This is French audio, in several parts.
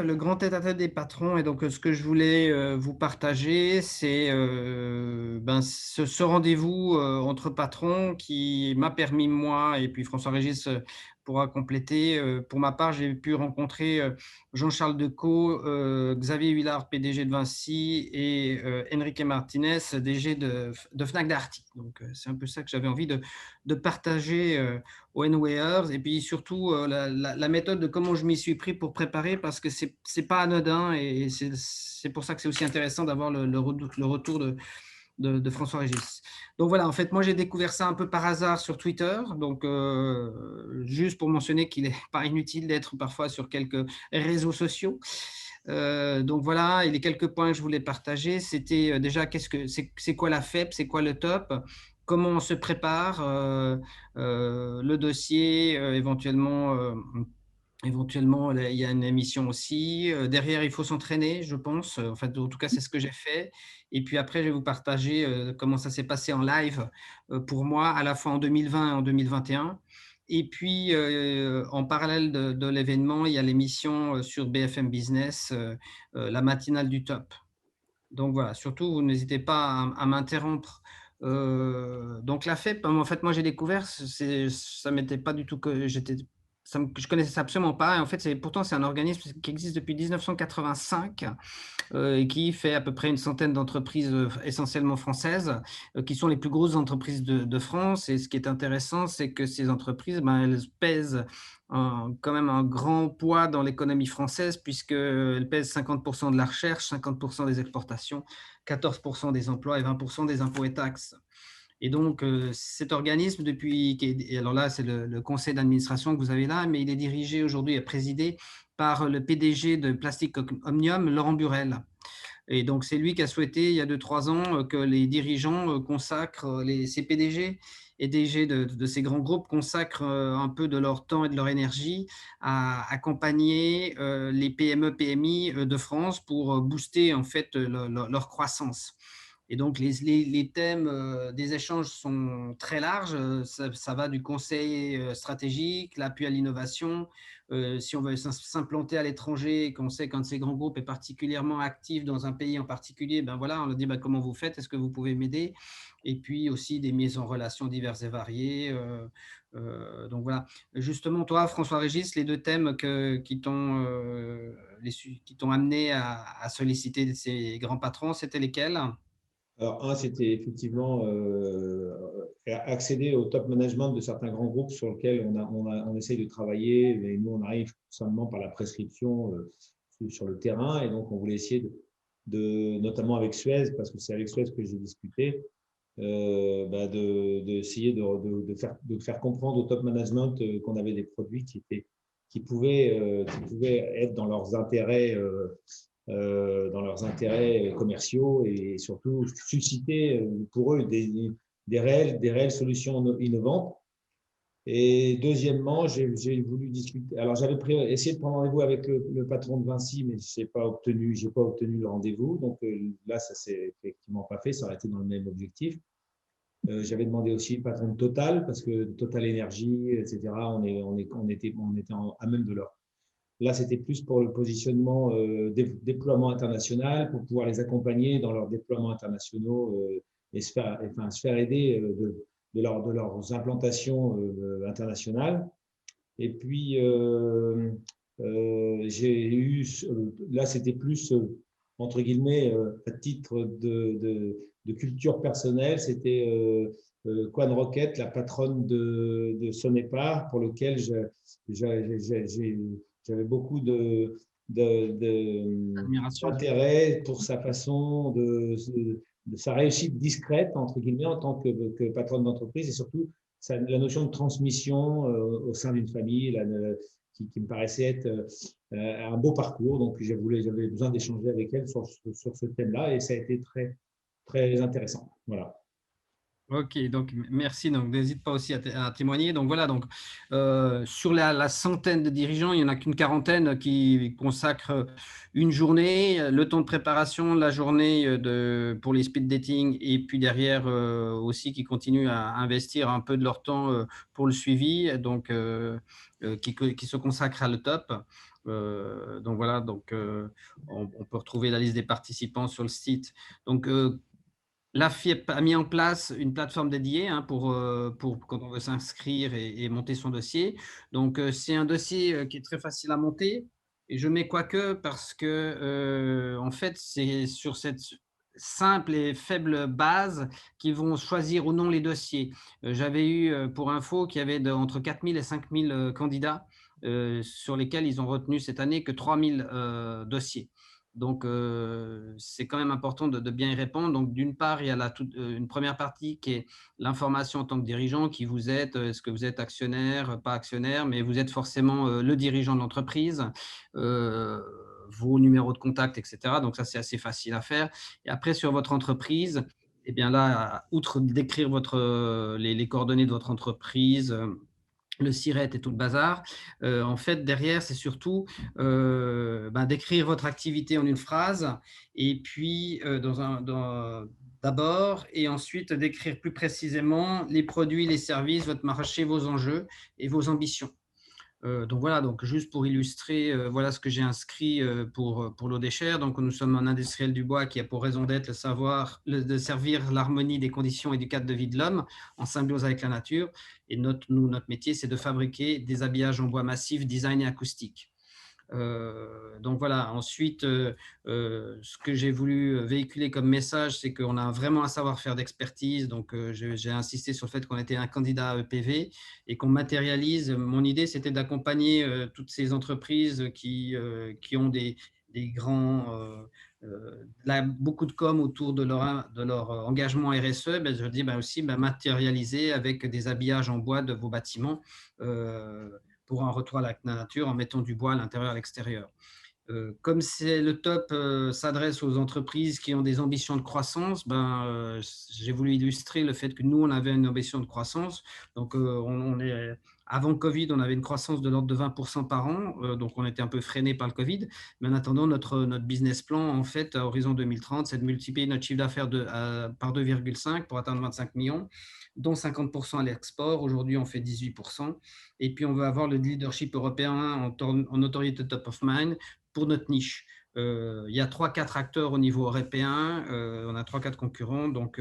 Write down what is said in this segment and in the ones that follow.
le grand tête-à-tête des patrons. Et donc, ce que je voulais vous partager, c'est ce rendez-vous entre patrons qui m'a permis, moi, et puis François-Régis pourra compléter. Pour ma part, j'ai pu rencontrer Jean-Charles Decaux, Xavier Huillard, PDG de Vinci, et Enrique Martinez, DG de Fnac Darty. Donc, c'est un peu ça que j'avais envie de partager au NWearers, et puis surtout la méthode de comment je m'y suis pris pour préparer, parce que c'est pas anodin, et c'est pour ça que c'est aussi intéressant d'avoir le retour de François Régis. Donc voilà, en fait, moi j'ai découvert ça un peu par hasard sur Twitter, donc juste pour mentionner qu'il n'est pas inutile d'être parfois sur quelques réseaux sociaux. Donc voilà, et les quelques points que je voulais partager, c'était déjà c'est quoi la FEP, c'est quoi le top, comment on se prépare, le dossier, éventuellement, il y a une émission aussi. Derrière, il faut s'entraîner, je pense. En fait, en tout cas, c'est ce que j'ai fait. Et puis après, je vais vous partager comment ça s'est passé en live pour moi, à la fois en 2020 et en 2021. Et puis, en parallèle de l'événement, il y a l'émission sur BFM Business, la matinale du top. Donc voilà, surtout, vous n'hésitez pas à m'interrompre. Donc la FEP, en fait, moi j'ai découvert, ça m'était pas du tout que j'étais, je connaissais ça absolument pas. Et en fait, pourtant c'est un organisme qui existe depuis 1985 et qui fait à peu près une centaine d'entreprises essentiellement françaises, qui sont les plus grosses entreprises de France. Et ce qui est intéressant, c'est que ces entreprises, elles pèsent quand même un grand poids dans l'économie française, puisqu'elles pèsent 50% de la recherche, 50% des exportations, 14% des emplois et 20% des impôts et taxes. Et donc, cet organisme, alors là, c'est le conseil d'administration que vous avez là, mais il est dirigé aujourd'hui et présidé par le PDG de Plastic Omnium, Laurent Burel. Et donc, c'est lui qui a souhaité, il y a 2-3 ans, que les dirigeants consacrent, ces PDG et DG de ces grands groupes consacrent un peu de leur temps et de leur énergie à accompagner les PME, PMI de France pour booster en fait leur croissance. Et donc, les thèmes des échanges sont très larges. Ça va du conseil stratégique, l'appui à l'innovation. Si on veut s'implanter à l'étranger et qu'on sait qu'un de ces grands groupes est particulièrement actif dans un pays en particulier, ben voilà, on leur dit comment vous faites, est-ce que vous pouvez m'aider? Et puis aussi des mises en relation diverses et variées. Donc voilà. Justement, toi, François-Régis, les deux thèmes qui t'ont amené à solliciter ces grands patrons, c'était lesquels? Alors, un, c'était effectivement accéder au top management de certains grands groupes sur lesquels on essaye de travailler. Et nous, on arrive seulement par la prescription sur le terrain. Et donc, on voulait essayer notamment avec Suez, parce que c'est avec Suez que j'ai discuté, d'essayer de faire comprendre au top management qu'on avait des produits qui pouvaient être dans leurs intérêts commerciaux et surtout susciter pour eux des réelles solutions innovantes. Et deuxièmement, j'ai voulu discuter. Alors, essayé de prendre rendez-vous avec le patron de Vinci, mais j'ai pas obtenu le rendez-vous. Donc là, ça s'est effectivement pas fait. Ça aurait été dans le même objectif. J'avais demandé aussi le patron de Total, parce que Total Énergie, etc., on était à même de leur. Là, c'était plus pour le positionnement déploiement international, pour pouvoir les accompagner dans leurs déploiements internationaux et se faire aider de leurs implantations internationales. Et puis, là, c'était plus, entre guillemets, à titre de culture personnelle, c'était Quan Roquette, la patronne de Sonepar, pour lequel j'avais beaucoup Admiration. d'intérêt pour sa façon de sa réussite discrète, entre guillemets, en tant que patronne d'entreprise, et surtout la notion de transmission au sein d'une famille, qui me paraissait être un beau parcours. Donc, j'avais besoin d'échanger avec elle sur ce thème-là, et ça a été très, très intéressant. Voilà. OK, donc merci, donc n'hésite pas aussi à témoigner. Donc voilà, donc sur la centaine de dirigeants, il y en a qu'une quarantaine qui consacrent une journée, le temps de préparation, la journée, pour les speed dating et puis derrière, aussi qui continuent à investir un peu de leur temps, pour le suivi, donc qui se consacrent à le top. Donc voilà, donc on peut retrouver la liste des participants sur le site. Donc la FIEP a mis en place une plateforme dédiée, hein, pour quand on veut s'inscrire et monter son dossier. Donc, c'est un dossier, qui est très facile à monter et je mets «quoique» parce que, en fait, c'est sur cette simple et faible base qu'ils vont choisir ou non les dossiers. J'avais eu, pour info qu'il y avait entre 4 000 et 5 000, candidats, sur lesquels ils ont retenu cette année que 3 000, dossiers. Donc, c'est quand même important de bien y répondre. Donc, d'une part, il y a une première partie qui est l'information en tant que dirigeant, qui vous êtes, est-ce que vous êtes actionnaire, pas actionnaire, mais vous êtes forcément le dirigeant de l'entreprise, euh, vos numéros de contact, etc. Donc, ça, c'est assez facile à faire. Et après, sur votre entreprise, eh bien là, outre d'écrire les coordonnées de votre entreprise, le SIRET et tout le bazar. En fait, derrière, c'est surtout d'écrire votre activité en une phrase et puis d'abord et ensuite d'écrire plus précisément les produits, les services, votre marché, vos enjeux et vos ambitions. Donc voilà, donc juste pour illustrer, voilà ce que j'ai inscrit pour l'Odécher. Donc nous sommes un industriel du bois qui a pour raison d'être de servir l'harmonie des conditions et du cadre de vie de l'homme en symbiose avec la nature. Et notre métier, c'est de fabriquer des habillages en bois massif, design et acoustique. Donc voilà, ensuite, ce que j'ai voulu véhiculer comme message, c'est qu'on a vraiment un savoir-faire d'expertise. Donc, j'ai insisté sur le fait qu'on était un candidat EPV et qu'on matérialise. Mon idée, c'était d'accompagner toutes ces entreprises qui ont des grands, là, beaucoup de com autour de leur engagement RSE. Ben, je dis ben, aussi ben, matérialiser avec des habillages en bois de vos bâtiments. Euh, pour un retour à la nature en mettant du bois à l'intérieur et à l'extérieur. Comme c'est le top s'adresse aux entreprises qui ont des ambitions de croissance, j'ai voulu illustrer le fait que nous, on avait une ambition de croissance. Donc, avant Covid, on avait une croissance de l'ordre de 20% par an, donc on était un peu freiné par le Covid. Mais en attendant, notre business plan, en fait, à horizon 2030, c'est de multiplier notre chiffre d'affaires par 2,5 pour atteindre 25 millions, dont 50% à l'export. Aujourd'hui, on fait 18%. Et puis, on veut avoir le leadership européen en notoriété top of mind pour notre niche. Il y a 3-4 acteurs au niveau européen, on a 3-4 concurrents, donc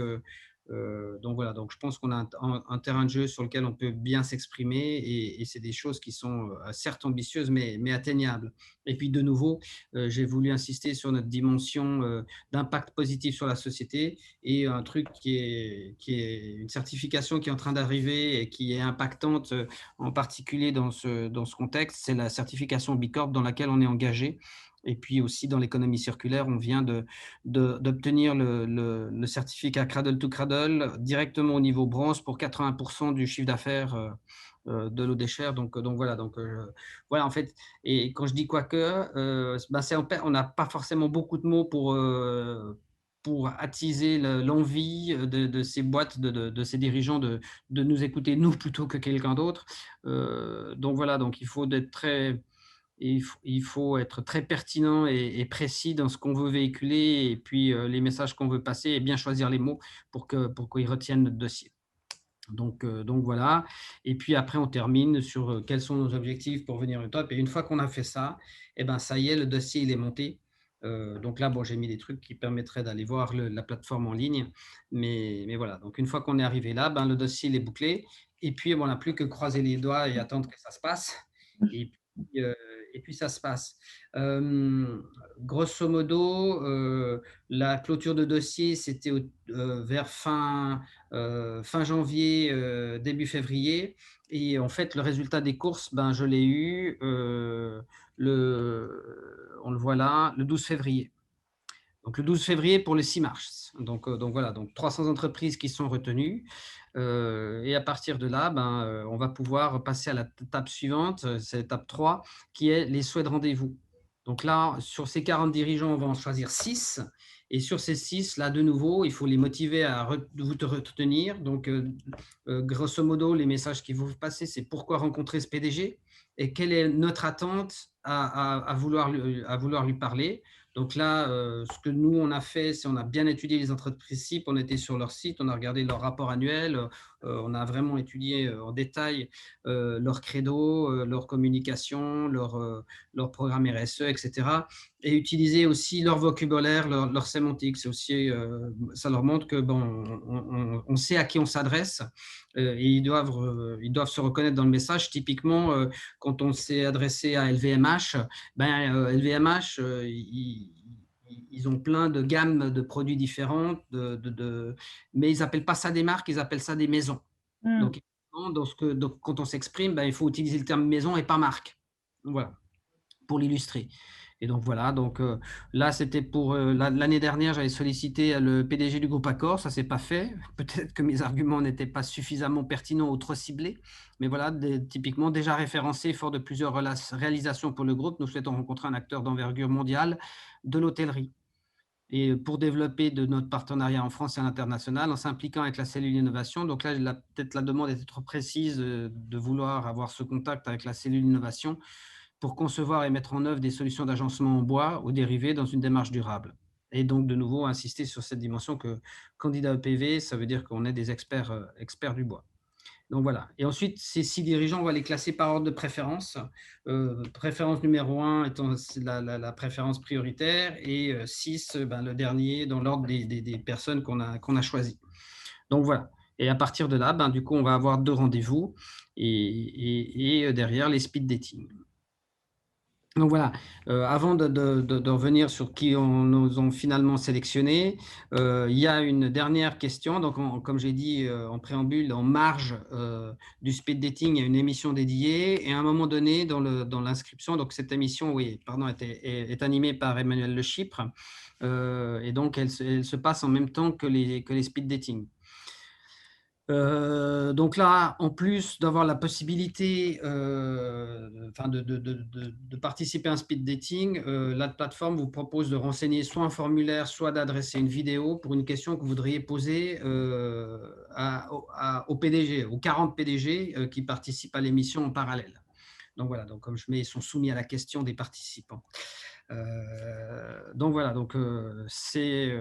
voilà, donc je pense qu'on a un terrain de jeu sur lequel on peut bien s'exprimer et c'est des choses qui sont certes ambitieuses mais atteignables. Et puis de nouveau, j'ai voulu insister sur notre dimension d'impact positif sur la société et un truc qui est une certification qui est en train d'arriver et qui est impactante en particulier dans ce contexte, c'est la certification B Corp dans laquelle on est engagé. Et puis aussi dans l'économie circulaire, on vient d'obtenir le certificat Cradle to Cradle directement au niveau bronze pour 80% du chiffre d'affaires de l'eau des chers. Donc voilà, voilà en fait. Et quand je dis quoique, on n'a pas forcément beaucoup de mots pour attiser l'envie de ces boîtes, de ces dirigeants de nous écouter nous plutôt que quelqu'un d'autre. Donc voilà, donc il faut être très pertinent et précis dans ce qu'on veut véhiculer et puis les messages qu'on veut passer et bien choisir les mots pour qu'ils retiennent notre dossier. Donc voilà. Et puis après, on termine sur quels sont nos objectifs pour venir au top. Et une fois qu'on a fait ça, eh ben, ça y est, le dossier il est monté. Donc là, bon, j'ai mis des trucs qui permettraient d'aller voir la plateforme en ligne. Mais voilà, donc une fois qu'on est arrivé là, ben, le dossier il est bouclé. Et puis, bon, on n'a plus que croiser les doigts et attendre que ça se passe. Et puis, euh, et puis ça se passe. Euh, Grosso modo, la clôture de dossier, c'était vers fin janvier, début février. Et en fait, le résultat des courses, ben, je l'ai eu, on le voit là, le 12 février. Donc le 12 février pour le 6 mars. Donc voilà, donc 300 entreprises qui sont retenues. Et à partir de là, on va pouvoir passer à la étape suivante, c'est l'étape 3, qui est les souhaits de rendez-vous. Donc là, sur ces 40 dirigeants, on va en choisir 6. Et sur ces 6, là, de nouveau, il faut les motiver à vous te retenir. Donc, grosso modo, les messages qui vont vous passer, c'est pourquoi rencontrer ce PDG et quelle est notre attente à vouloir lui parler. Donc là, ce que nous, on a fait, c'est on a bien étudié les entreprises cibles, on était sur leur site, on a regardé leur rapport annuel, on a vraiment étudié en détail leur credo, leur communication, leur programme RSE, etc. Et utiliser aussi leur vocabulaire, leur sémantique. C'est aussi, ça leur montre que bon, on sait à qui on s'adresse et ils doivent se reconnaître dans le message. Typiquement, quand on s'est adressé à LVMH, ben, LVMH, ils ont plein de gammes de produits différentes, mais ils n'appellent pas ça des marques, ils appellent ça des maisons. Mm. Donc, donc quand on s'exprime, ben, il faut utiliser le terme maison et pas marque. Voilà, pour l'illustrer. Et donc voilà, donc là c'était pour l'année dernière, j'avais sollicité le PDG du groupe Accor, ça s'est pas fait. Peut-être que mes arguments n'étaient pas suffisamment pertinents ou trop ciblés, mais voilà, typiquement déjà référencé, fort de plusieurs réalisations pour le groupe, nous souhaitons rencontrer un acteur d'envergure mondiale de l'hôtellerie. Et pour développer de notre partenariat en France et à l'international, en s'impliquant avec la cellule innovation. Donc là, peut-être la demande était trop précise de vouloir avoir ce contact avec la cellule innovation pour concevoir et mettre en œuvre des solutions d'agencement en bois ou dérivés dans une démarche durable. Et donc, de nouveau, insister sur cette dimension que candidat EPV, ça veut dire qu'on est des experts du bois. Donc voilà. Et ensuite, ces 6 dirigeants, on va les classer par ordre de préférence. Préférence numéro 1 étant la préférence prioritaire et 6, ben, le dernier dans l'ordre des personnes qu'on a choisies. Donc voilà. Et à partir de là, ben, du coup, on va avoir 2 rendez-vous et derrière les speed dating. Donc voilà, avant de revenir sur qui nous ont finalement sélectionné, il y a une dernière question. Donc, comme j'ai dit en préambule, en marge du speed dating, il y a une émission dédiée. Et à un moment donné, dans l'inscription, donc cette émission, oui, pardon, est animée par Emmanuel Le Chypre. Et donc, elle se passe en même temps que les speed dating. Donc là, en plus d'avoir la possibilité de participer à un speed dating, la plateforme vous propose de renseigner soit un formulaire, soit d'adresser une vidéo pour une question que vous voudriez poser au PDG, aux 40 PDG qui participent à l'émission en parallèle. Donc voilà, donc comme je mets, ils sont soumis à la question des participants. Donc voilà, donc c'est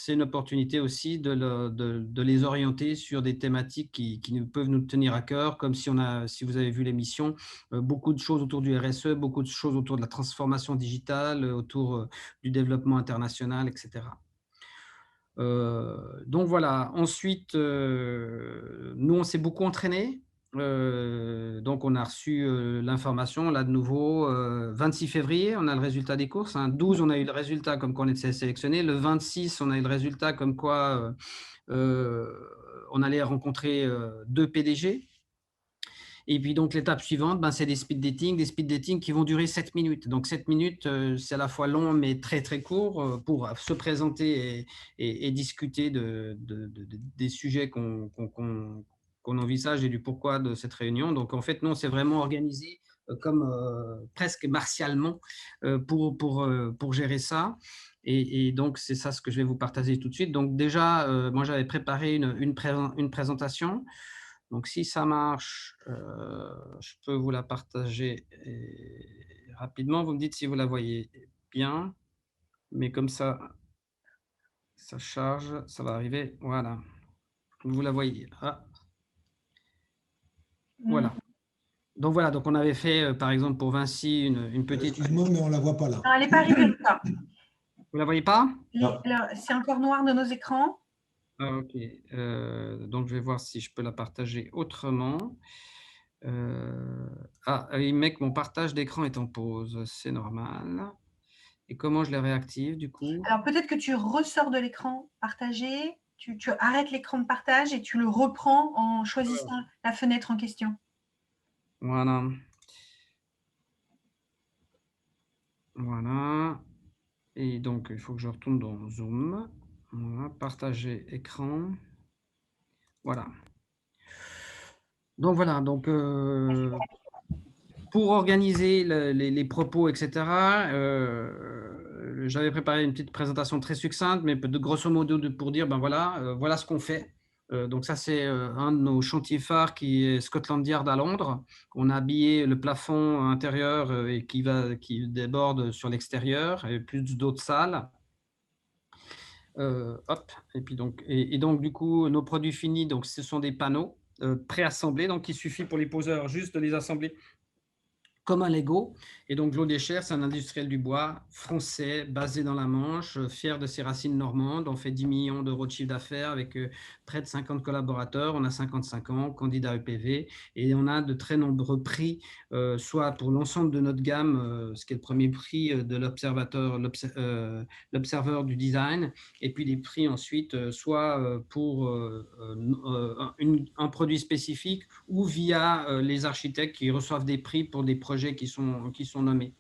une opportunité aussi de les orienter sur des thématiques qui peuvent nous tenir à cœur, comme si vous avez vu l'émission, beaucoup de choses autour du RSE, beaucoup de choses autour de la transformation digitale, autour du développement international, etc. Donc voilà, ensuite, nous, on s'est beaucoup entraîné. Donc, on a reçu l'information, là, de nouveau, 26 février, on a le résultat des courses. 12, on a eu le résultat comme quoi on était sélectionné. Le 26, on a eu le résultat comme quoi on allait rencontrer 2 PDG. Et puis donc l'étape suivante, ben, c'est des speed dating qui vont durer 7 minutes. Donc 7 minutes, c'est à la fois long mais très très court pour se présenter et discuter des sujets qu'on envisage et du pourquoi de cette réunion. Donc en fait, non, c'est vraiment organisé comme presque martialement pour gérer ça. Et donc c'est ça ce que je vais vous partager tout de suite. Donc déjà, moi j'avais préparé une présentation. Donc, si ça marche, je peux vous la partager rapidement. Vous me dites si vous la voyez bien. Mais comme ça charge, ça va arriver. Voilà. Vous la voyez. Ah, voilà. Donc, voilà. Donc, on avait fait, par exemple, pour Vinci, une petite… Excuse-moi, mais on ne la voit pas là. Non, elle n'est pas arrivée là. Vous la voyez pas? C'est encore noir de nos écrans. Ah, ok. Donc, je vais voir si je peux la partager autrement. Il met que mon partage d'écran est en pause. C'est normal. Et comment je les réactive du coup? Alors peut-être que tu ressors de l'écran partagé, tu arrêtes l'écran de partage et tu le reprends en choisissant la fenêtre en question. Voilà. Voilà. Et donc, il faut que je retourne dans Zoom. Voilà, partager écran. Voilà. Donc, voilà. Donc, pour organiser les propos, etc., j'avais préparé une petite présentation très succincte, mais de grosso modo pour dire, ben voilà, voilà ce qu'on fait. Donc ça, c'est un de nos chantiers phares qui est Scotland Yard à Londres. On a habillé le plafond intérieur et qui déborde sur l'extérieur, et plus d'autres salles. Hop, et puis donc du coup, nos produits finis, donc ce sont des panneaux préassemblés, donc il suffit pour les poseurs juste de les assembler comme un Lego. Et donc, Claude Escher, c'est un industriel du bois français, basé dans la Manche, fier de ses racines normandes. On fait 10 millions d'euros de chiffre d'affaires avec près de 50 collaborateurs. On a 55 ans, candidat EPV, et on a de très nombreux prix, soit pour l'ensemble de notre gamme, ce qui est le premier prix de l'Observer du design, et puis des prix ensuite, soit pour un produit spécifique ou via les architectes qui reçoivent des prix pour des projets qui sont nommés.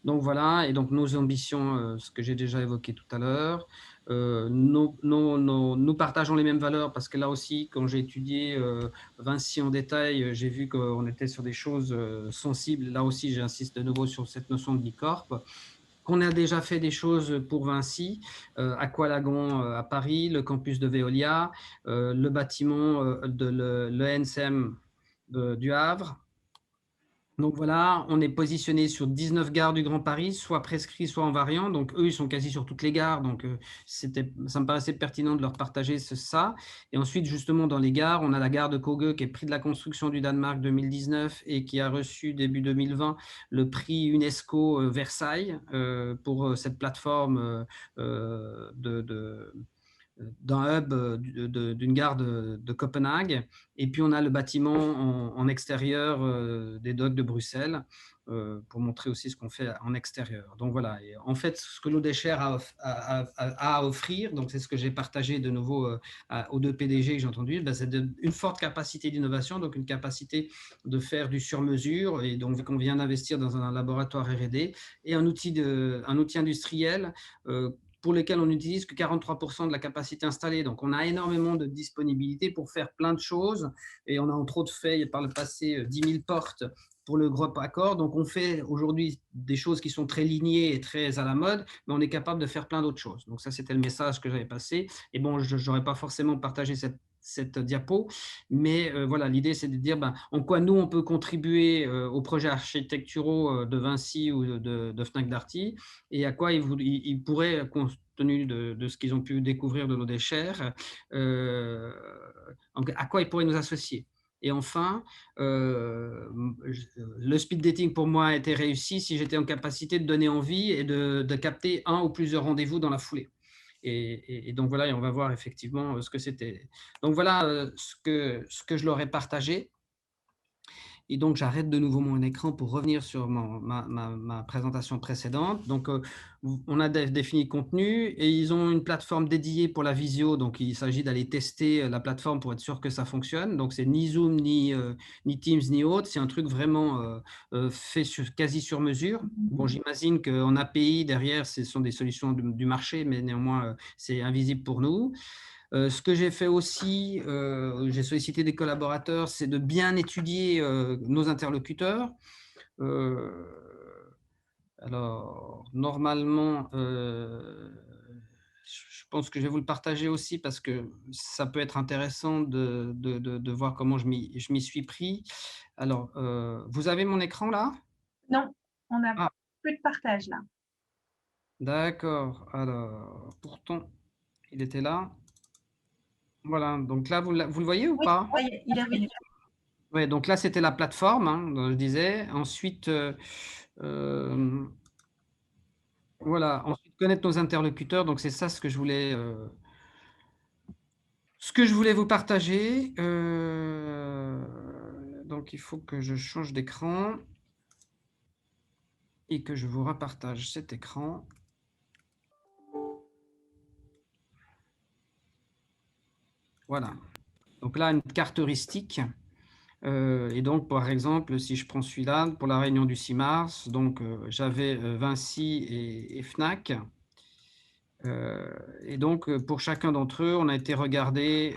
Donc voilà, et donc nos ambitions, ce que j'ai déjà évoqué tout à l'heure. Nous partageons les mêmes valeurs parce que là aussi, quand j'ai étudié Vinci en détail, j'ai vu qu'on était sur des choses sensibles. Là aussi, j'insiste de nouveau sur cette notion de bicorp, qu'on a déjà fait des choses pour Vinci, Aqualagon à Paris, le campus de Veolia, le bâtiment de l'ENSM du Havre. Donc voilà, on est positionné sur 19 gares du Grand Paris, soit prescrits, soit en variant. Donc eux, ils sont quasi sur toutes les gares. Donc ça me paraissait pertinent de leur partager ça. Et ensuite, justement, dans les gares, on a la gare de Køge qui est prix de la construction du Danemark 2019 et qui a reçu début 2020 le prix UNESCO Versailles pour cette plateforme d'un hub d'une gare de Copenhague. Et puis, on a le bâtiment en extérieur des docks de Bruxelles pour montrer aussi ce qu'on fait en extérieur. Donc, voilà. Et en fait, ce que l'Eau des Chers a à offrir, donc c'est ce que j'ai partagé de nouveau aux deux PDG que j'ai entendu, ben, c'est une forte capacité d'innovation, donc une capacité de faire du sur-mesure. Et donc, qu'on vient d'investir dans un laboratoire R&D et un outil industriel pour lesquels on n'utilise que 43% de la capacité installée. Donc, on a énormément de disponibilité pour faire plein de choses. Et on a entre autres fait par le passé 10 000 portes pour le groupe Accor. Donc, on fait aujourd'hui des choses qui sont très lignées et très à la mode, mais on est capable de faire plein d'autres choses. Donc, ça, c'était le message que j'avais passé. Et bon, je n'aurais pas forcément partagé cette diapo, mais voilà, l'idée c'est de dire en quoi nous on peut contribuer aux projets architecturaux de Vinci ou de Fnac Darty, et à quoi ils pourraient, compte tenu de ce qu'ils ont pu découvrir de l'eau des chers, à quoi ils pourraient nous associer. Et enfin, le speed dating pour moi a été réussi si j'étais en capacité de donner envie et de capter un ou plusieurs rendez-vous dans la foulée. Et donc voilà, et on va voir effectivement ce que c'était. Donc voilà ce que je leur ai partagé. Et donc, j'arrête de nouveau mon écran pour revenir sur ma présentation précédente. Donc, on a défini le contenu et ils ont une plateforme dédiée pour la visio. Donc, il s'agit d'aller tester la plateforme pour être sûr que ça fonctionne. Donc, c'est ni Zoom, ni Teams, ni autre. C'est un truc vraiment fait quasi sur mesure. Bon, j'imagine qu'en API, derrière, ce sont des solutions du marché, mais néanmoins, c'est invisible pour nous. Ce que j'ai fait aussi, j'ai sollicité des collaborateurs, c'est de bien étudier nos interlocuteurs. Alors, normalement, je pense que je vais vous le partager aussi parce que ça peut être intéressant de voir comment je m'y suis pris. Alors, vous avez mon écran là? Non, on n'a Ah, plus de partage là. d'accord. Alors, pourtant, il était là. Voilà, donc là, vous le voyez ou Oui, pas? il est revenu. Ouais, donc là, c'était la plateforme, hein, dont je disais. Ensuite, euh, voilà, ensuite connaître nos interlocuteurs. Donc c'est ça ce que je voulais vous partager. Donc il faut que je change d'écran et que je vous repartage cet écran. Voilà. Donc là, une carte heuristique. Et donc, par exemple, si je prends celui-là, pour la réunion du 6 mars, donc j'avais Vinci et Fnac. Et donc, pour chacun d'entre eux, on a été regarder,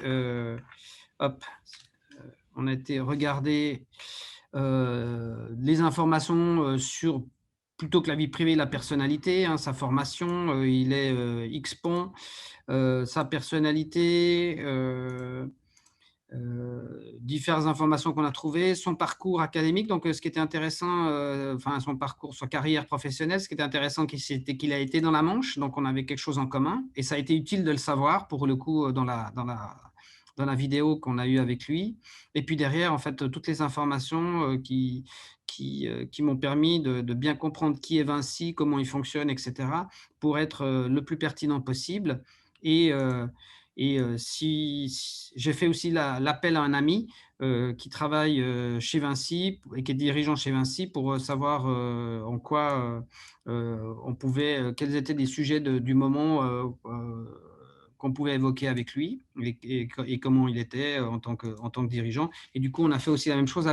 les informations sur plutôt que la vie privée, la personnalité, hein, sa formation, il est X-Pont, sa personnalité, diverses informations qu'on a trouvées, son parcours académique. Donc, ce qui était intéressant, enfin son parcours, sa carrière professionnelle, ce qui était intéressant, c'était qu'il a été dans la Manche, donc on avait quelque chose en commun. Et ça a été utile de le savoir pour le coup dans la vidéo qu'on a eue avec lui. Et puis derrière, en fait, toutes les informations qui m'ont permis de bien comprendre qui est Vinci, comment il fonctionne, etc., pour être le plus pertinent possible. Et, si j'ai fait aussi l'appel à un ami qui travaille chez Vinci et qui est dirigeant chez Vinci pour savoir en quoi on pouvait, quels étaient les sujets du moment qu'on pouvait évoquer avec lui et comment il était en tant que dirigeant. Et du coup, on a fait aussi la même chose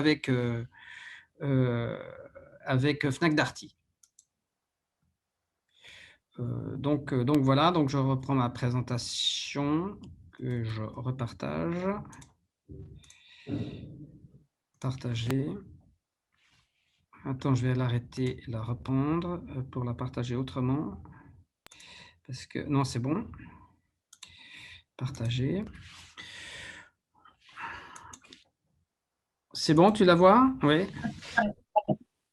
euh, avec Fnac Darty. Donc voilà, donc je reprends ma présentation que je repartage. Partager. Attends, je vais l'arrêter et la reprendre pour la partager autrement. Parce que non, c'est bon. Partager. C'est bon, tu la vois? Oui.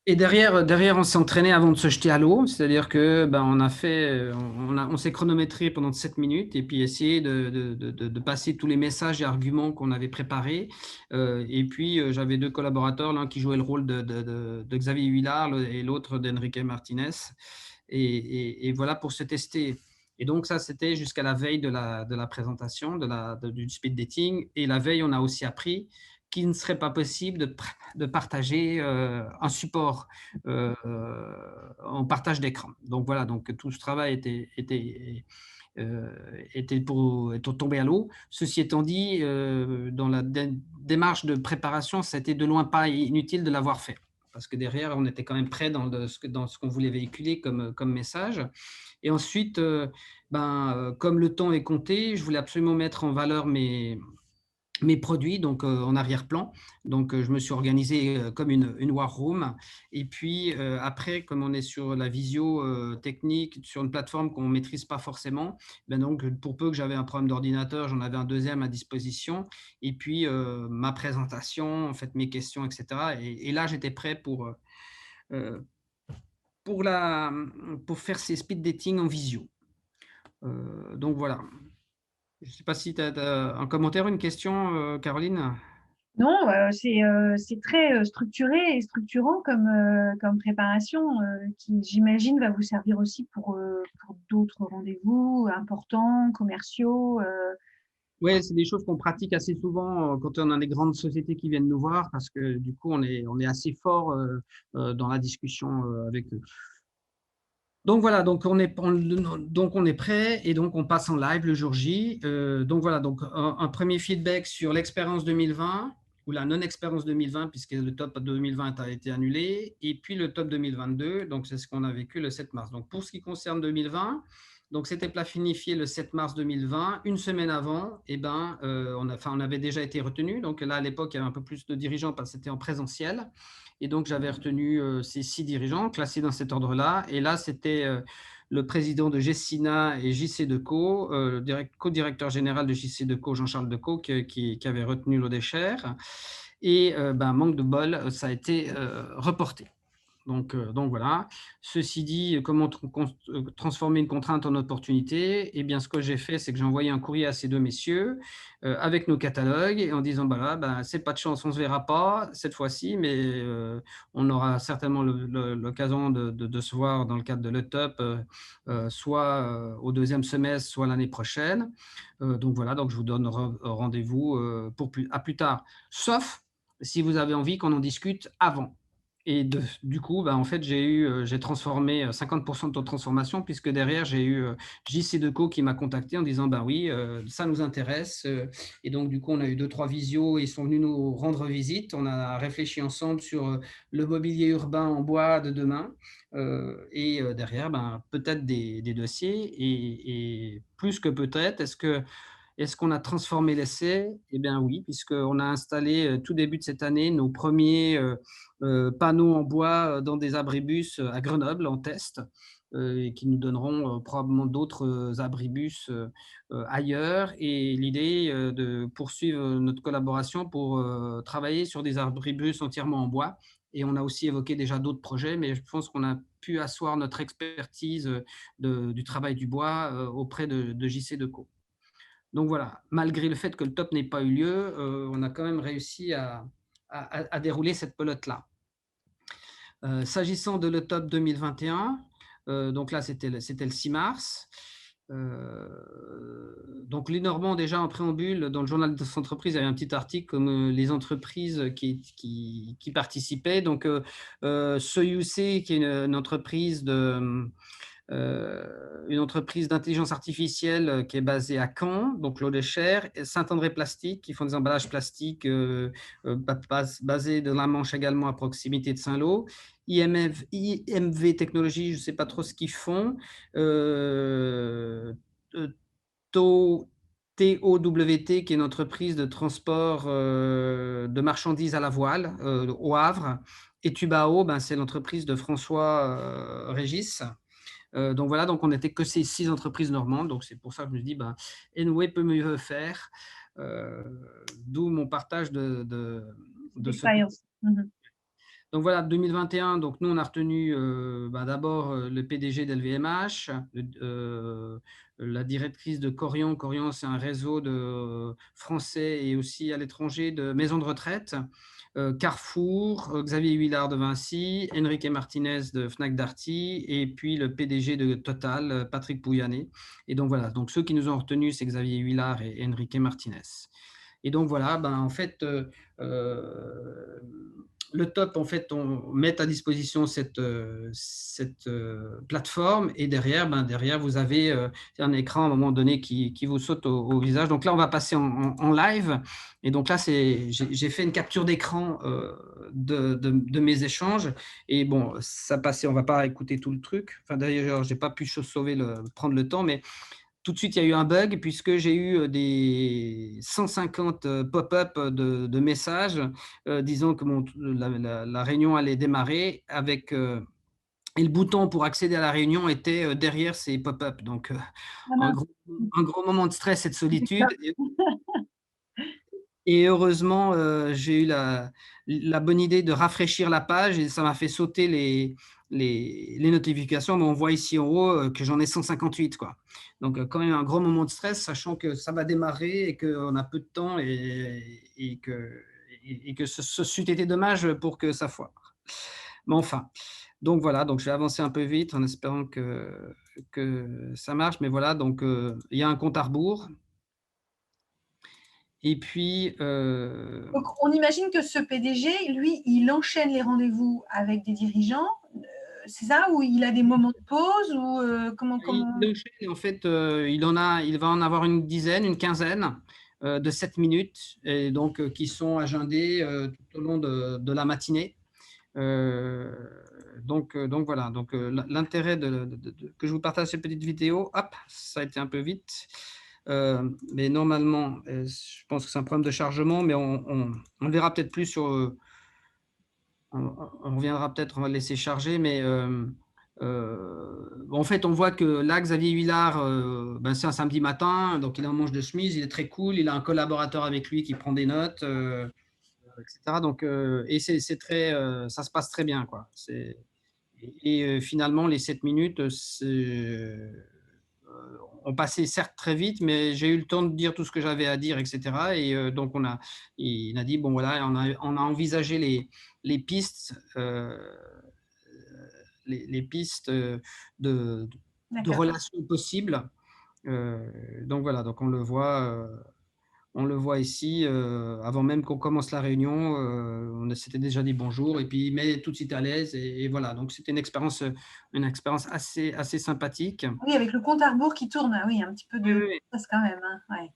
Et derrière, on s'est entraîné avant de se jeter à l'eau, c'est-à-dire que ben, on s'est chronométré pendant 7 minutes et puis essayé de passer tous les messages et arguments qu'on avait préparés. Et puis j'avais 2 collaborateurs, l'un qui jouait le rôle de Xavier Huillard et l'autre d'Enrique Martinez. Et voilà pour se tester. Et donc ça, c'était jusqu'à la veille de la présentation, du speed dating. Et la veille, on a aussi appris qu'il ne serait pas possible de partager un support en partage d'écran. Donc voilà, donc tout ce travail était tombé à l'eau. Ceci étant dit, dans la démarche de préparation, c'était de loin pas inutile de l'avoir fait. Parce que derrière, on était quand même prêt dans ce qu'on voulait véhiculer comme message. Et ensuite, comme le temps est compté, je voulais absolument mettre en valeur mes produits, donc en arrière-plan. Donc, je me suis organisé comme une war room. Et puis, après, comme on est sur la visio technique, sur une plateforme qu'on ne maîtrise pas forcément, donc, pour peu que j'avais un problème d'ordinateur, j'en avais un deuxième à disposition. Et puis, ma présentation, en fait, mes questions, etc. Et là, j'étais prêt euh, pour, pour faire ces speed dating en visio. Donc, voilà. Je ne sais pas si tu as un commentaire, une question, Caroline? Non, c'est très structuré et structurant comme préparation qui, j'imagine, va vous servir aussi pour d'autres rendez-vous importants, commerciaux. Oui, c'est des choses qu'on pratique assez souvent quand on a des grandes sociétés qui viennent nous voir parce que du coup, on est assez fort dans la discussion avec eux. Donc voilà, donc on est prêt et donc on passe en live le jour J. Donc voilà, donc un premier feedback sur l'expérience 2020 ou la non-expérience 2020 puisque le top 2020 a été annulé et puis le top 2022, donc c'est ce qu'on a vécu le 7 mars. Donc pour ce qui concerne 2020, donc c'était planifié le 7 mars 2020, une semaine avant, et on avait déjà été retenu. Donc là à l'époque il y avait un peu plus de dirigeants parce que c'était en présentiel. Et donc, j'avais retenu ces 6 dirigeants classés dans cet ordre-là. Et là, c'était le président de Gessina et JC Decaux, le co-directeur général de JC Decaux, Jean-Charles Decaux, qui avait retenu l'Odécher. Et manque de bol, ça a été reporté. Donc voilà. Ceci dit, comment transformer une contrainte en opportunité? Eh bien, ce que j'ai fait, c'est que j'ai envoyé un courrier à ces 2 messieurs avec nos catalogues et en disant, c'est pas de chance, on ne se verra pas cette fois-ci, mais on aura certainement l'occasion de se voir dans le cadre de l'ETUP, soit au 2e semestre, soit l'année prochaine. Donc voilà, donc je vous donne rendez-vous à plus tard, sauf si vous avez envie qu'on en discute avant. Et du coup, en fait, j'ai transformé 50% de taux de transformation puisque derrière, j'ai eu JC Decaux qui m'a contacté en disant, oui, ça nous intéresse. Et donc, du coup, on a eu 2-3 visios, ils sont venus nous rendre visite. On a réfléchi ensemble sur le mobilier urbain en bois de demain. Et derrière, peut-être des dossiers. Et plus que peut-être, est-ce que Est-ce qu'on a transformé l'essai? Eh bien oui, puisqu'on a installé tout début de cette année nos premiers panneaux en bois dans des abribus à Grenoble en test, et qui nous donneront probablement d'autres abribus ailleurs. Et l'idée de poursuivre notre collaboration pour travailler sur des abribus entièrement en bois. Et on a aussi évoqué déjà d'autres projets, mais je pense qu'on a pu asseoir notre expertise du travail du bois auprès de JC Deco. Donc voilà, malgré le fait que le top n'ait pas eu lieu, on a quand même réussi à dérouler cette pelote-là. S'agissant de le top 2021, donc là c'était le 6 mars. Donc les Normands, déjà en préambule, dans le journal de entreprise, il y avait un petit article comme les entreprises qui participaient. Donc CEUC, qui est une entreprise une entreprise d'intelligence artificielle qui est basée à Caen, donc l'Eau-des-Chères, et Saint-André Plastique, qui font des emballages plastiques basés dans la Manche également à proximité de Saint-Lô. IMV Technologies, je ne sais pas trop ce qu'ils font. TOWT, qui est une entreprise de transport de marchandises à la voile au Havre. Et Tubao, ben, c'est l'entreprise de François Régis. Donc voilà, donc on n'était que ces 6 entreprises normandes. Donc c'est pour ça que je me dis, ben, Enway peut mieux faire. D'où mon partage de ce. Donc voilà, 2021, donc nous on a retenu d'abord le PDG d'LVMH, la directrice de Corian. Corian, c'est un réseau de français et aussi à l'étranger de maisons de retraite. Carrefour, Xavier Huillard de Vinci, Enrique Martinez de Fnac Darty, et puis le PDG de Total, Patrick Pouyanné. Et donc voilà, donc ceux qui nous ont retenus, c'est Xavier Huillard et Enrique Martinez. Et donc voilà, ben, en fait, le top, en fait, on met à disposition cette plateforme, et derrière, vous avez un écran à un moment donné qui vous saute au visage. Donc là, on va passer en live. Et donc là, j'ai fait une capture d'écran de mes échanges. Et bon, ça passait, on ne va pas écouter tout le truc. Enfin, d'ailleurs, je n'ai pas pu prendre le temps, mais tout de suite, il y a eu un bug puisque j'ai eu des 150 pop-up de messages disant que la réunion allait démarrer et le bouton pour accéder à la réunion était derrière ces pop-up. Donc, un gros moment de stress et de solitude. Et heureusement, j'ai eu la bonne idée de rafraîchir la page et ça m'a fait sauter les notifications. Mais on voit ici en haut que j'en ai 158, quoi. Donc, quand même un gros moment de stress, sachant que ça va démarrer et qu'on a peu de temps et que ce c'eût été dommage pour que ça foire. Mais enfin, donc voilà, donc je vais avancer un peu vite en espérant que ça marche. Mais voilà, donc il y a un compte à rebours. Et puis, Donc, on imagine que ce PDG, lui, il enchaîne les rendez-vous avec des dirigeants. C'est ça? Ou il a des moments de pause? Ou comment il enchaîne, en fait, il va en avoir une dizaine, une quinzaine de 7 minutes, et donc qui sont agendés tout au long de la matinée. Donc voilà, donc l'intérêt que je vous partage cette petite vidéo, hop, ça a été un peu vite. Mais normalement, je pense que c'est un problème de chargement, mais on le verra peut-être plus on reviendra peut-être, on va le laisser charger, mais en fait, on voit que là, Xavier Huillard, ben, c'est un samedi matin, donc il est en manche de chemise, il est très cool, il a un collaborateur avec lui qui prend des notes, etc. Donc, et c'est très, ça se passe très bien, quoi. Et finalement, les 7 minutes, ont passé certes très vite, mais j'ai eu le temps de dire tout ce que j'avais à dire, etc. Et donc, il a dit, bon voilà, on a envisagé les pistes, les pistes de relations possibles. Donc voilà, donc on le voit ici, avant même qu'on commence la réunion, on s'était déjà dit bonjour et puis il met tout de suite à l'aise et voilà. Donc c'était une expérience assez sympathique. Oui, avec le compte à rebours qui tourne, oui, un petit peu de Oui. stress quand même. Hein, ouais.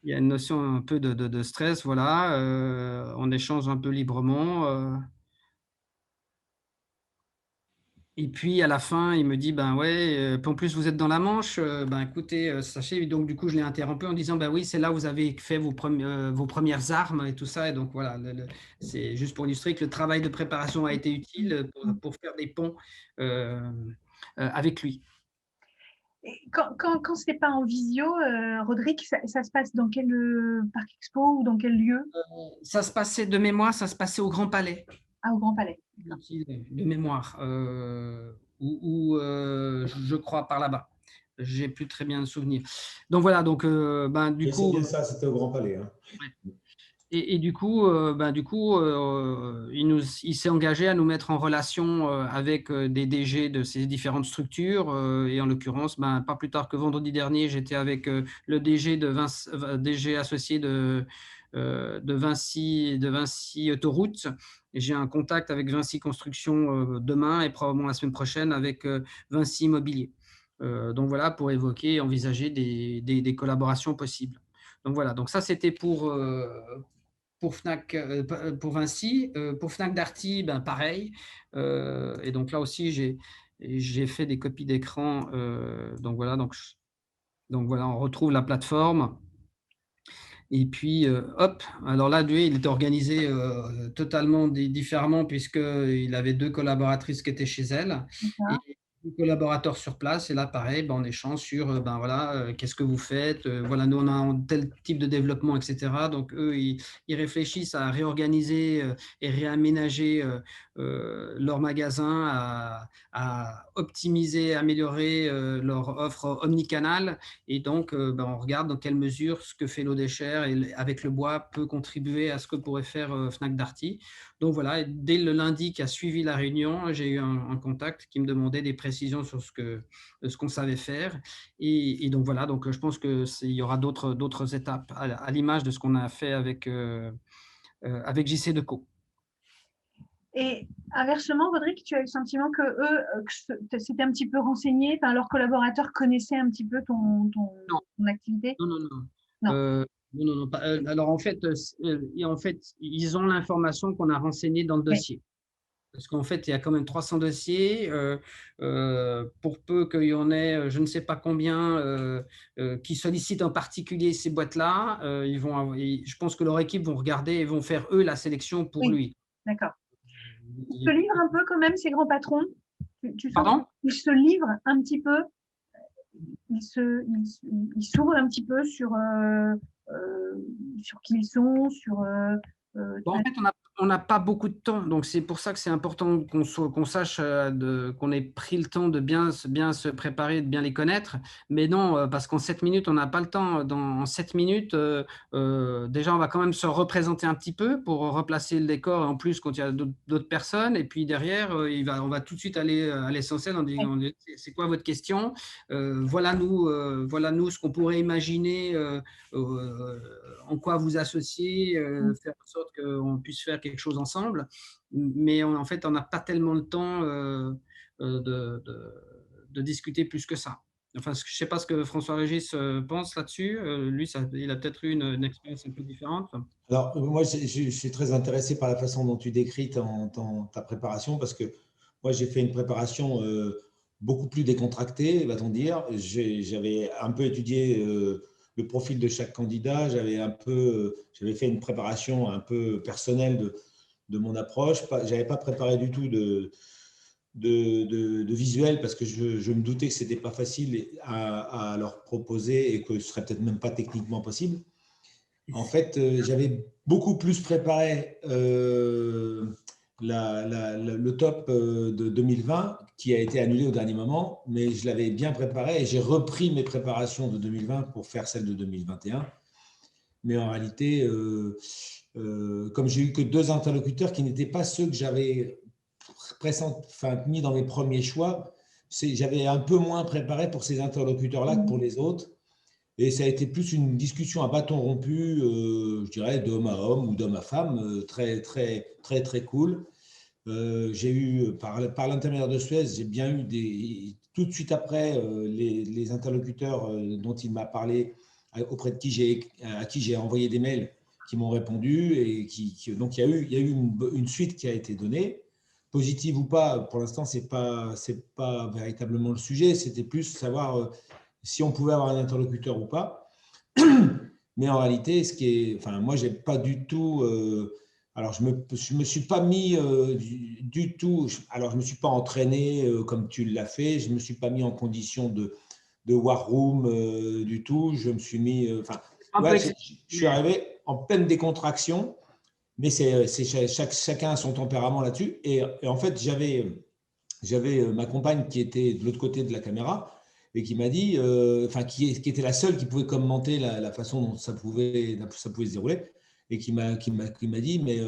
Il y a une notion un peu de stress, voilà. On échange un peu librement. Et puis à la fin, il me dit, ben ouais, en plus vous êtes dans la Manche, ben écoutez, sachez, donc du coup je l'ai interrompu en disant, ben oui, c'est là où vous avez fait vos premières armes et tout ça. Et donc voilà, c'est juste pour illustrer que le travail de préparation a été utile pour faire des ponts euh, avec lui. Et quand ce n'est pas en visio, Rodrigue, ça se passe dans quel parc expo ou dans quel lieu? Ça se passait de mémoire, ça se passait au Grand Palais. Ah, au Grand Palais. D'accord. De mémoire, je crois par là-bas. J'ai plus très bien le souvenir. Donc voilà, donc ben, du Et c'est coup, bien ça, c'était au Grand Palais. Hein. ouais. Et du coup, il s'est engagé à nous mettre en relation avec des DG de ces différentes structures. Et en l'occurrence, ben, pas plus tard que vendredi dernier, j'étais avec le DG DG associé de Vinci Autoroute. Et j'ai un contact avec Vinci Construction demain et probablement la semaine prochaine avec Vinci Immobilier. Donc voilà, pour évoquer et envisager des collaborations possibles. Donc voilà, donc ça c'était pour Fnac, pour Vinci. Pour Fnac Darty, ben pareil. Et donc là aussi, j'ai fait des copies d'écran. Donc voilà, on retrouve la plateforme. Et puis, hop, alors là, lui, il était organisé totalement différemment puisqu'il avait deux collaboratrices qui étaient chez elle et D'accord. deux collaborateurs sur place. Et là, pareil, ben, on échange sur, ben voilà, qu'est-ce que vous faites? Voilà, nous, on a un tel type de développement, etc. Donc, eux, ils réfléchissent à réorganiser et réaménager leur magasin, à optimiser, améliorer leur offre omnicanal. Et donc, ben, on regarde dans quelle mesure ce que fait l'Odécher et avec le bois peut contribuer à ce que pourrait faire Fnac Darty. Donc voilà, et dès le lundi qui a suivi la réunion, j'ai eu un contact qui me demandait des précisions sur ce qu'on savait faire. Et donc voilà, donc je pense qu'il y aura d'autres étapes à l'image de ce qu'on a fait avec JC Deco. Et inversement, Rodrigue, tu as eu le sentiment que eux, s'étaient un petit peu renseignés, enfin, leurs collaborateurs connaissaient un petit peu Non, ton activité? non, non, non. Non. Non, non, alors en fait, ils ont l'information qu'on a renseignée dans le Oui, dossier. Parce qu'en fait, il y a quand même 300 dossiers. Pour peu qu'il y en ait, je ne sais pas combien, qui sollicitent en particulier ces boîtes-là, je pense que leur équipe vont regarder et vont faire, eux, la sélection pour oui, lui. d'accord. Ils se livrent un peu quand même, ces grands patrons. Tu sens Pardon? qu'ils se livrent un petit peu, ils s'ouvrent un petit peu euh, sur qui ils sont, Bon, en fait, on n'a pas beaucoup de temps, donc c'est pour ça que c'est important qu'on sache, qu'on ait pris le temps de bien se préparer, de bien les connaître. Mais non, parce qu'en 7 minutes, on n'a pas le temps. En 7 minutes, déjà, on va quand même se représenter un petit peu pour replacer le décor, en plus quand il y a d'autres personnes. Et puis derrière, on va tout de suite aller à l'essentiel en disant, c'est quoi votre question? Voilà nous ce qu'on pourrait imaginer. euh, En quoi vous associer, faire en sorte qu'on puisse faire quelque chose ensemble. Mais en fait, on n'a pas tellement le temps de discuter plus que ça. Enfin, je ne sais pas ce que François-Régis pense là-dessus. Lui, il a peut-être eu une expérience un peu différente. Alors, moi, je suis très intéressé par la façon dont tu décris ta préparation parce que moi, j'ai fait une préparation beaucoup plus décontractée, va-t-on dire. J'avais un peu étudié le profil de chaque candidat. J'avais fait une préparation un peu personnelle de mon approche. Je n'avais pas préparé du tout de visuel parce que je me doutais que ce n'était pas facile à leur proposer et que ce serait peut-être même pas techniquement possible. En fait, j'avais beaucoup plus préparé le top de 2020 qui a été annulé au dernier moment, mais je l'avais bien préparé et j'ai repris mes préparations de 2020 pour faire celle de 2021. Mais en réalité, comme j'ai eu que deux interlocuteurs qui n'étaient pas ceux que j'avais mis dans mes premiers choix, j'avais un peu moins préparé pour ces interlocuteurs-là que pour les autres. Et ça a été plus une discussion à bâton rompu, je dirais, d'homme à homme ou d'homme à femme, très, très, très, très cool. J'ai eu, par l'intermédiaire de Suez, j'ai bien eu tout de suite après, les interlocuteurs dont il m'a parlé, auprès de à qui j'ai envoyé des mails qui m'ont répondu. Et donc, il y a eu une suite qui a été donnée. positive ou pas, pour l'instant, c'est pas véritablement le sujet. C'était plus savoir si on pouvait avoir un interlocuteur ou pas. Mais en réalité, moi, j'ai pas du tout. Alors, je me suis pas mis du tout. Alors, je me suis pas entraîné comme tu l'as fait. Je me suis pas mis en condition de war room du tout. Je me suis mis. Je suis arrivé en pleine décontraction. Mais chacun a son tempérament là-dessus. Et en fait, j'avais ma compagne qui était de l'autre côté de la caméra et qui m'a dit, qui était la seule qui pouvait commenter la façon dont ça pouvait se dérouler, et qui m'a dit, mais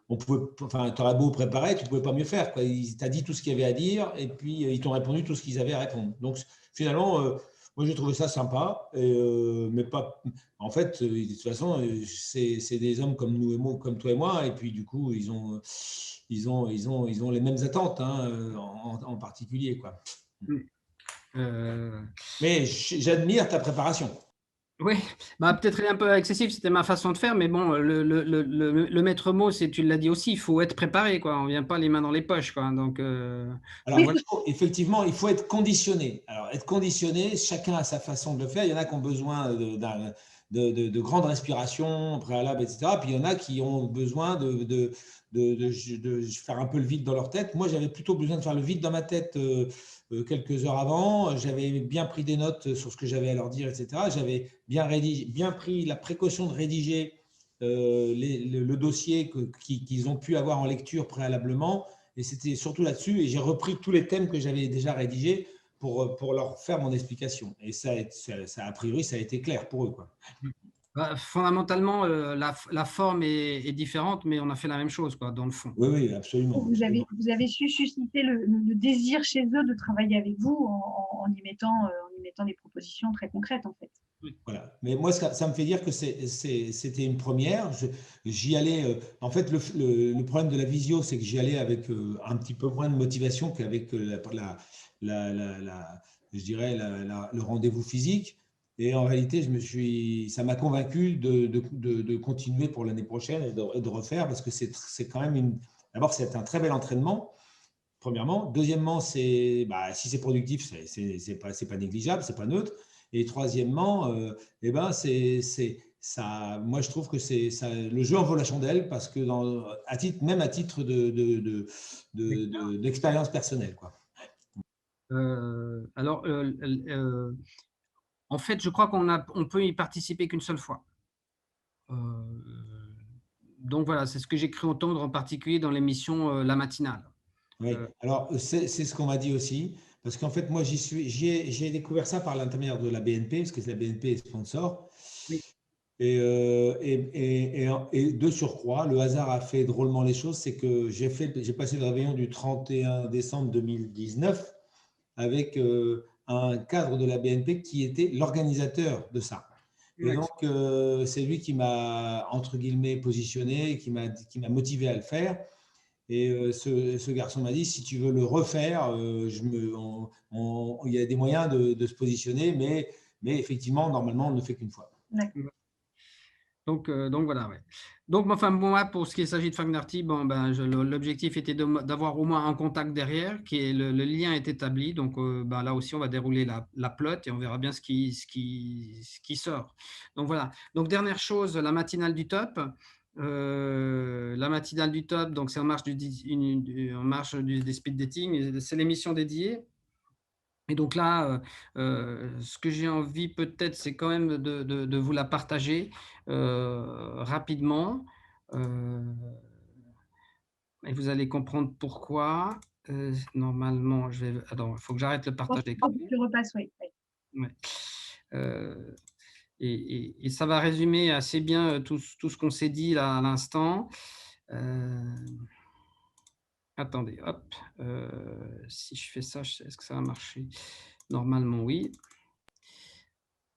tu aurais beau préparer, tu ne pouvais pas mieux faire, quoi. Il t'a dit tout ce qu'il y avait à dire, et puis ils t'ont répondu tout ce qu'ils avaient à répondre. Donc finalement, moi j'ai trouvé ça sympa, mais pas. En fait, de toute façon, c'est des hommes comme nous et moi, comme toi et moi, et puis du coup, ils ont les mêmes attentes, en particulier, quoi. Mais j'admire ta préparation. Oui, peut-être un peu excessif, c'était ma façon de faire, mais bon, le maître mot, tu l'as dit aussi, il faut être préparé, quoi. On ne vient pas les mains dans les poches, quoi. Donc, alors, voilà. Effectivement, il faut être conditionné. Alors, être conditionné, chacun a sa façon de le faire. Il y en a qui ont besoin de grandes respirations préalables, etc. Puis il y en a qui ont besoin de faire un peu le vide dans leur tête. Moi, j'avais plutôt besoin de faire le vide dans ma tête quelques heures avant. J'avais bien pris des notes sur ce que j'avais à leur dire, etc. J'avais bien pris la précaution de rédiger le dossier qu'ils ont pu avoir en lecture préalablement. Et c'était surtout là-dessus. Et j'ai repris tous les thèmes que j'avais déjà rédigés pour leur faire mon explication. Et ça, a priori, ça a été clair pour eux, quoi. Fondamentalement, la forme est différente, mais on a fait la même chose, quoi, dans le fond. Oui, absolument. Vous avez su susciter le désir chez eux de travailler avec vous en y mettant des propositions très concrètes, en fait. Voilà. Mais moi, ça me fait dire que c'était une première. J'y allais. En fait, le problème de la visio, c'est que j'y allais avec un petit peu moins de motivation qu'avec je dirais le rendez-vous physique. Et en réalité, ça m'a convaincu de continuer pour l'année prochaine et de refaire, parce que c'est quand même d'abord, c'est un très bel entraînement, premièrement. Deuxièmement, si c'est productif, c'est pas négligeable, c'est pas neutre. Et troisièmement, ça, moi, je trouve que le jeu en vaut la chandelle, parce que même à titre d'expérience personnelle, quoi. En fait, je crois qu'on peut y participer qu'une seule fois. Donc voilà, c'est ce que j'ai cru entendre en particulier dans l'émission La Matinale. Oui, alors c'est ce qu'on m'a dit aussi, parce qu'en fait, moi, j'ai découvert ça par l'intermédiaire de la BNP, parce que la BNP est sponsor. Oui. Et de surcroît, le hasard a fait drôlement les choses, c'est que j'ai passé le réveillon du 31 décembre 2019 avec un cadre de la BNP qui était l'organisateur de ça. Et donc, c'est lui qui m'a, entre guillemets, positionné, qui m'a motivé à le faire. Et ce garçon m'a dit, si tu veux le refaire, il y a des moyens de se positionner, mais effectivement, normalement, on ne le fait qu'une fois. Donc voilà, ouais. Donc, enfin, moi, pour ce qui s'agit de Fagnarty, l'objectif était d'avoir au moins un contact derrière, le lien est établi. Donc là aussi, on va dérouler la plot et on verra bien ce qui sort. Donc voilà. Donc dernière chose, la matinale du top. La matinale du top, donc c'est en marge des speed dating, c'est l'émission dédiée. Et donc là, ce que j'ai envie peut-être, c'est quand même de vous la partager rapidement. Et vous allez comprendre pourquoi. Normalement, il faut que j'arrête le partage d'écran. Je repasse, oui. Ouais. Et ça va résumer assez bien tout ce qu'on s'est dit là à l'instant. Attendez, hop. Si je fais ça, est-ce que ça va marcher? Normalement, oui.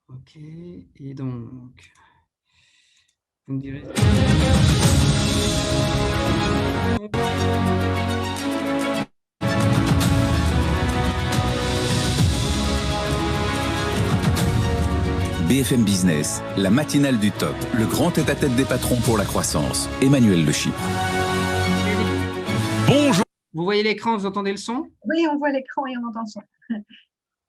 OK. Et donc, vous me direz. BFM Business, la matinale du top, le grand tête-à-tête des patrons pour la croissance. Emmanuel Le Chypre. Bonjour. Vous voyez l'écran, vous entendez le son? Oui, on voit l'écran et on entend le son.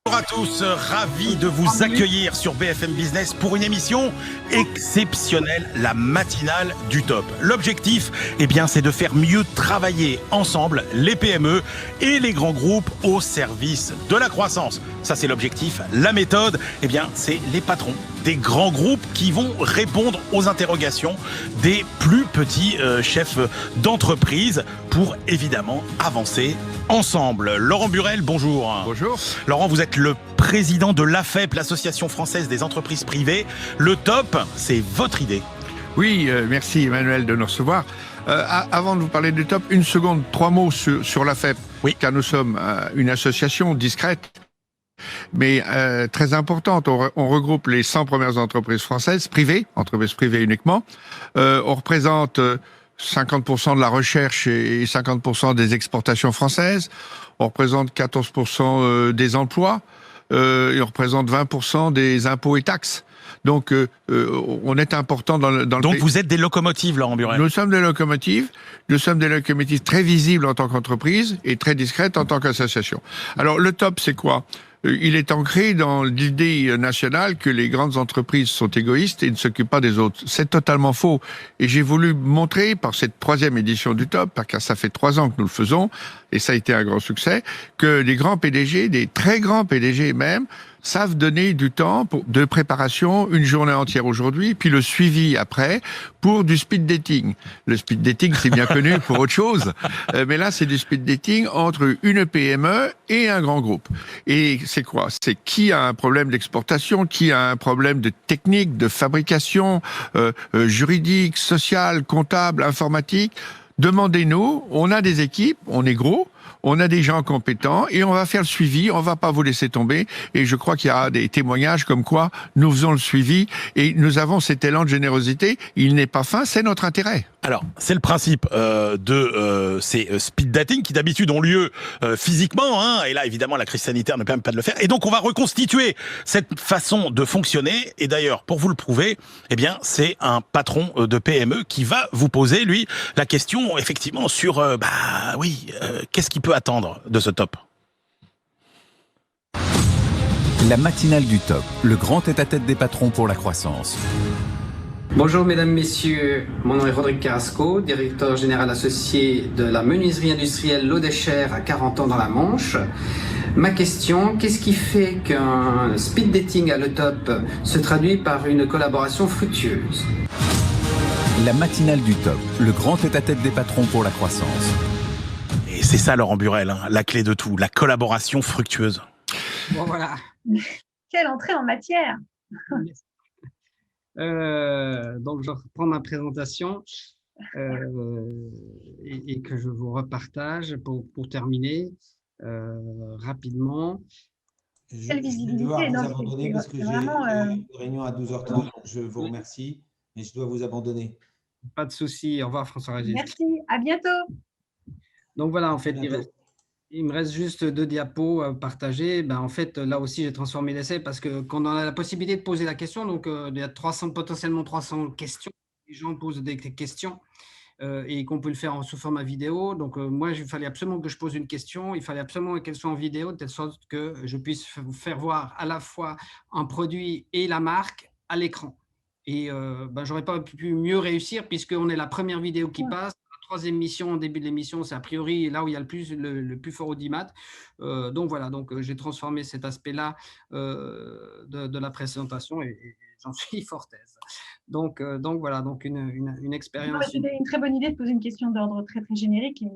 Bonjour à tous, ravi de vous accueillir sur BFM Business pour une émission exceptionnelle, la matinale du top. L'objectif, eh bien, c'est de faire mieux travailler ensemble les PME et les grands groupes au service de la croissance. Ça, c'est l'objectif. La méthode, eh bien, c'est les patrons des grands groupes qui vont répondre aux interrogations des plus petits chefs d'entreprise pour évidemment avancer ensemble. Laurent Burel, bonjour. Bonjour. Laurent, vous êtes le président de l'AFEP, l'Association française des entreprises privées. Le top, c'est votre idée. Oui, merci Emmanuel de nous recevoir. Avant de vous parler du top, une seconde, 3 mots sur l'AFEP. Oui. Car nous sommes une association discrète, mais très importante. On regroupe les 100 premières entreprises françaises, privées, entreprises privées uniquement. On représente 50% de la recherche et 50% des exportations françaises. On représente 14% des emplois et on représente 20% des impôts et taxes. Donc, on est important dans le Donc, pays. vous êtes des locomotives, Laurent Burel. Nous sommes des locomotives. Nous sommes des locomotives très visibles en tant qu'entreprise et très discrètes en tant qu'association. Alors, le top, c'est quoi ? Il est ancré dans l'idée nationale que les grandes entreprises sont égoïstes et ne s'occupent pas des autres. C'est totalement faux. Et j'ai voulu montrer par cette 3e édition du top, car ça fait 3 ans que nous le faisons, et ça a été un grand succès, que les grands PDG, des très grands PDG même, savent donner du temps de préparation, une journée entière aujourd'hui, puis le suivi après, pour du speed dating. Le speed dating, c'est bien connu pour autre chose, mais là, c'est du speed dating entre une PME et un grand groupe. Et c'est quoi? C'est qui a un problème d'exportation, qui a un problème de technique, de fabrication, juridique, social, comptable, informatique. Demandez-nous, on a des équipes, on est gros, on a des gens compétents et on va faire le suivi, on va pas vous laisser tomber. Et je crois qu'il y a des témoignages comme quoi nous faisons le suivi et nous avons cet élan de générosité. Il n'est pas fin, c'est notre intérêt. Alors, c'est le principe de ces speed dating qui d'habitude ont lieu physiquement, hein, et là évidemment la crise sanitaire ne permet pas de le faire. Et donc on va reconstituer cette façon de fonctionner. Et d'ailleurs, pour vous le prouver, eh bien c'est un patron de PME qui va vous poser lui la question effectivement sur qu'est-ce qu'il peut attendre de ce top. La matinale du top, le grand tête-à-tête des patrons pour la croissance. Bonjour mesdames, messieurs, mon nom est Rodrigue Carrasco, directeur général associé de la menuiserie industrielle Lodescher à 40 ans dans la Manche. Ma question, qu'est-ce qui fait qu'un speed dating à le top se traduit par une collaboration fructueuse? La matinale du top, le grand tête-à-tête des patrons pour la croissance. Et c'est ça Laurent Burel, hein, la clé de tout, la collaboration fructueuse. Bon voilà. Quelle entrée en matière! Donc, je reprends ma présentation et que je vous repartage pour terminer rapidement. Quelle visibilité! Je vais devoir Non, vous abandonner parce que j'ai vraiment, une réunion à 12h30. Donc je vous remercie, mais je dois vous abandonner. Pas de souci. Au revoir, François-Régis. Merci, à bientôt. Donc voilà, en fait, À bientôt. il me reste juste 2 diapos à partager. Ben, en fait, là aussi, j'ai transformé l'essai parce que quand on a la possibilité de poser la question, donc il y a potentiellement 300 questions. Les gens posent des questions et qu'on peut le faire sous format vidéo. Donc moi, il fallait absolument que je pose une question. Il fallait absolument qu'elle soit en vidéo de telle sorte que je puisse vous faire voir à la fois un produit et la marque à l'écran. Et j'aurais pas pu mieux réussir puisqu'on est la première vidéo qui passe. La 3e mission, au début de l'émission, c'est a priori là où il y a le plus fort audimat. Donc voilà, j'ai transformé cet aspect-là de la présentation et j'en suis fort aise. Donc voilà, donc une expérience. C'était une très bonne idée de poser une question d'ordre très très générique et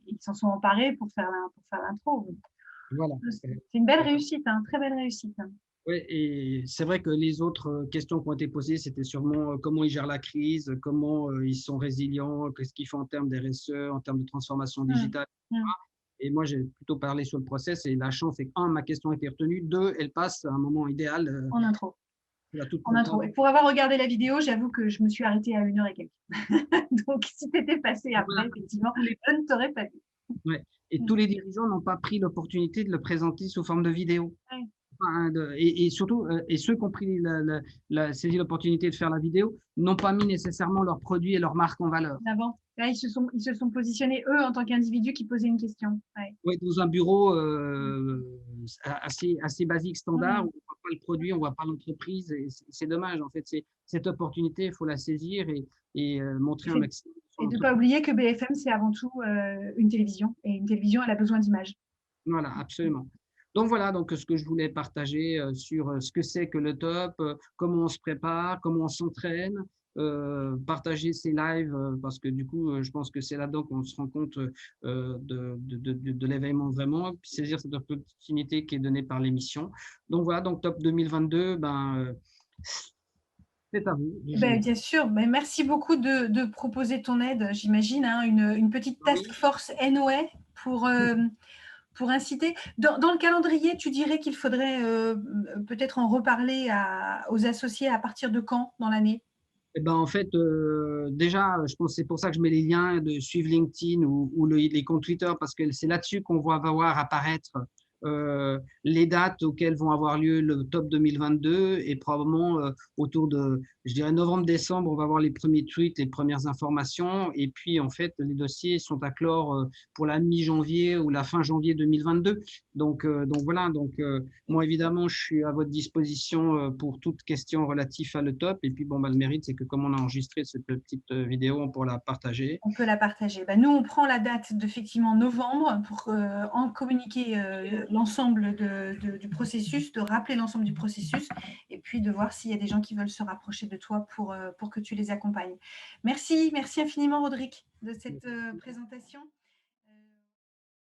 ils s'en sont emparés pour faire l'intro. Voilà. C'est une belle réussite, hein, très belle réussite. Oui, et c'est vrai que les autres questions qui ont été posées, c'était sûrement comment ils gèrent la crise, comment ils sont résilients, qu'est-ce qu'ils font en termes d'RSE, en termes de transformation digitale, etc. Et moi, j'ai plutôt parlé sur le process et la chance, c'est que, 1, ma question a été retenue, 2, elle passe à un moment idéal. En intro. En intro. Et pour avoir regardé la vidéo, j'avoue que je me suis arrêtée à 1h et quelques. Donc, si tu étais passé après, effectivement, je ne t'aurais pas vu. Ouais. Et tous les dirigeants n'ont pas pris l'opportunité de le présenter sous forme de vidéo. Ouais. Et surtout, et ceux qui ont pris saisi l'opportunité de faire la vidéo n'ont pas mis nécessairement leurs produits et leurs marques en valeur. Avant. Là, ils se sont positionnés, eux, en tant qu'individus qui posaient une question. Ouais. Ouais, dans un bureau assez basique, standard, où on ne voit pas le produit, on ne voit pas l'entreprise. C'est dommage, en fait. Cette opportunité, il faut la saisir et montrer un maximum. Et de ne pas oublier que BFM, c'est avant tout une télévision. Et une télévision, elle a besoin d'images. Voilà, absolument. Donc voilà, donc ce que je voulais partager sur ce que c'est que le top, comment on se prépare, comment on s'entraîne, partager ces lives parce que du coup, je pense que c'est là-dedans qu'on se rend compte de l'événement vraiment, puis saisir cette opportunité qui est donnée par l'émission. Donc voilà, donc top 2022, c'est à vous. Bien sûr, merci beaucoup de proposer ton aide, j'imagine, hein, une petite task force NOA pour inciter. Dans le calendrier, tu dirais qu'il faudrait peut-être en reparler aux associés à partir de quand dans l'année? En fait, déjà, je pense que c'est pour ça que je mets les liens de suivre LinkedIn ou les comptes Twitter, parce que c'est là-dessus qu'on va voir apparaître les dates auxquelles vont avoir lieu le top 2022 et probablement autour de, je dirais, novembre-décembre, on va voir les premiers tweets, les premières informations et puis en fait, les dossiers sont à clore pour la mi-janvier ou la fin janvier 2022. Donc voilà, moi évidemment, je suis à votre disposition pour toute question relative à le top et puis le mérite, c'est que comme on a enregistré cette petite vidéo, on pourra la partager. On peut la partager. Nous, on prend la date d'effectivement novembre pour en communiquer l'ensemble du processus, de rappeler l'ensemble du processus et puis de voir s'il y a des gens qui veulent se rapprocher de toi pour que tu les accompagnes. Merci infiniment, Roderick, de cette présentation.